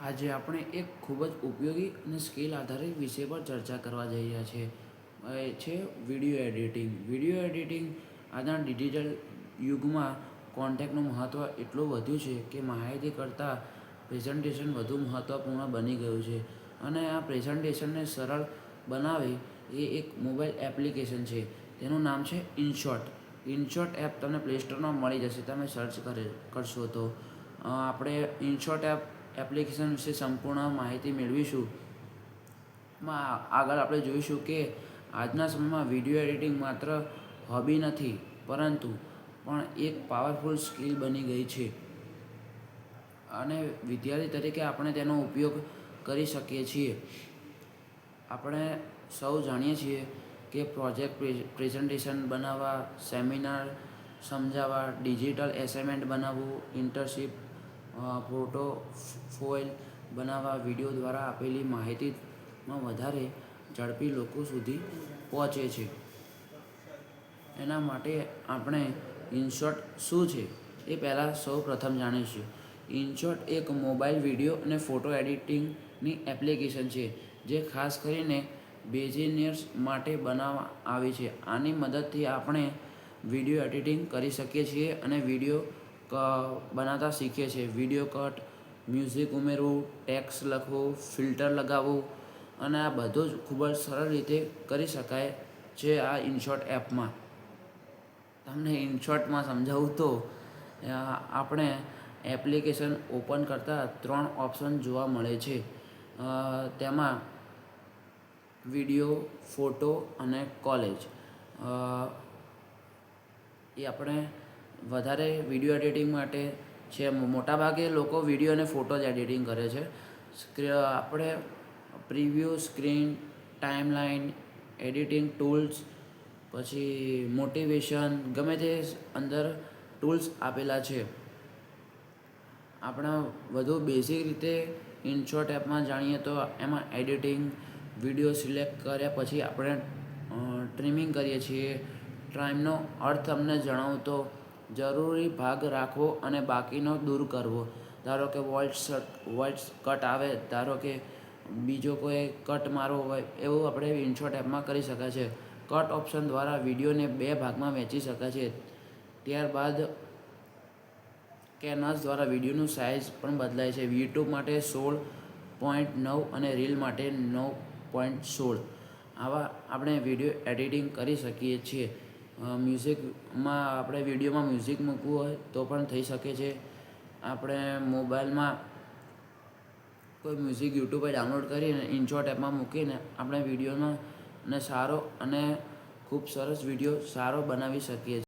આજે આપણે એક ખૂબ જ ઉપયોગી અને સ્કિલ આધારિત વિષય પર ચર્ચા કરવા જઈ રહ્યા છીએ. એ છે વિડીયો એડિટિંગ. વિડીયો એડિટિંગ આજના ડિજિટલ યુગમાં કોન્ટેક્ટનું મહત્ત્વ એટલું વધ્યું છે કે માહિતી કરતાં પ્રેઝન્ટેશન વધુ મહત્ત્વપૂર્ણ બની ગયું છે. અને આ પ્રેઝન્ટેશનને સરળ બનાવે એ એક મોબાઈલ એપ્લિકેશન છે. તેનું નામ છે ઇનશોટ. ઇનશોટ એપ તમને પ્લે સ્ટોરમાં મળી જશે. તમે સર્ચ કરશો તો આપણે ઇનશોટ એપ્લિકેશન વિશે સંપૂર્ણ માહિતી મેળવીશું. આગળ આપણે જોઈશું કે આજના સમયમાં વિડીયો એડિટિંગ માત્ર હોબી નથી, પરંતુ પણ એક પાવરફુલ સ્કિલ બની ગઈ છે. અને વિદ્યાર્થી તરીકે આપણે તેનો ઉપયોગ કરી શકીએ છીએ. આપણે સૌ જાણીએ છીએ કે પ્રોજેક્ટ પ્રેઝન્ટેશન બનાવવા, સેમિનાર સમજાવવા, ડિજિટલ એસાઇનમેન્ટ બનાવવું, ઇન્ટર્નશીપ પોર્ટફોલિયો બનાવવા, વિડીયો દ્વારા આપેલી માહિતીમાં વધારે ઝડપી લોકો સુધી પહોંચે છે. એના માટે આપણે ઇનશોટ શું છે એ પહેલાં સૌ પ્રથમ જાણીશું. ઇનશોટ એક મોબાઈલ વિડીયો અને ફોટો એડિટિંગની એપ્લિકેશન છે જે ખાસ કરીને બિગિનર્સ માટે બનાવવામાં આવી છે. આની મદદથી આપણે વિડીયો એડિટિંગ કરી શકીએ છીએ અને વિડીયો બનાવતા શીખીએ છીએ. વિડીયો કટ, મ્યુઝિક ઉમેરવું, ટેક્સ્ટ લખવું, ફિલ્ટર લગાવવું અને આ બધું જ ખૂબ જ સરળ રીતે કરી શકાય છે આ ઇનશોટ એપમાં. તમને ઇનશોટમાં સમજાવું તો આપણે એપ્લિકેશન ઓપન કરતાં 3 ઓપ્શન જોવા મળે છે. તેમાં વિડીયો, ફોટો અને કોલેજ. એ આપણે વધારે વિડીયો એડિટિંગ માટે છે. મોટાભાગે લોકો વિડીયો અને ફોટો જ એડિટિંગ કરે છે. આપણે preview, screen, timeline, editing tools, પછી મોટિવેશન, ગમે તે અંદર ટૂલ્સ આપેલા છે. આપણે વધુ બેઝિક રીતે ઇનશોટ એપમાં જાણીએ તો એમાં એડિટિંગ, વિડીયો સિલેક્ટ કર્યા પછી આપણે ટ્રીમિંગ કરીએ છીએ. ટ્રાઇમનો અર્થ તમને જણાવું તો જરૂરી ભાગ રાખવો અને બાકીનો દૂર કરવો. ધારો કે વોઇસ કટ આવે, ધારો કે બીજો કોઈ કટ મારવો હોય, એવું આપણે ઇનશોટ એપમાં કરી શકાય છે. કટ ઓપ્શન દ્વારા વિડીયોને 2 ભાગમાં વહેંચી શકાય છે. ત્યારબાદ કેનવાસ દ્વારા વિડીયોનું સાઇઝ પણ બદલાય છે. યુટ્યુબ માટે 16:9 અને રીલ માટે 9:16. આવા આપણે વિડીયો એડિટિંગ કરી શકીએ છીએ. મ્યુઝિકમાં આપણે વિડીયોમાં મ્યુઝિક મૂકવું હોય તો પણ થઈ શકે છે. આપણે મોબાઈલમાં કોઈ મ્યુઝિક યુટ્યુબ પર ડાઉનલોડ કરીને ઇનશોટ એપમાં મૂકીને આપણે વિડીયોનો સારો અને ખૂબ સરસ વિડીયો સારો બનાવી શકીએ છીએ.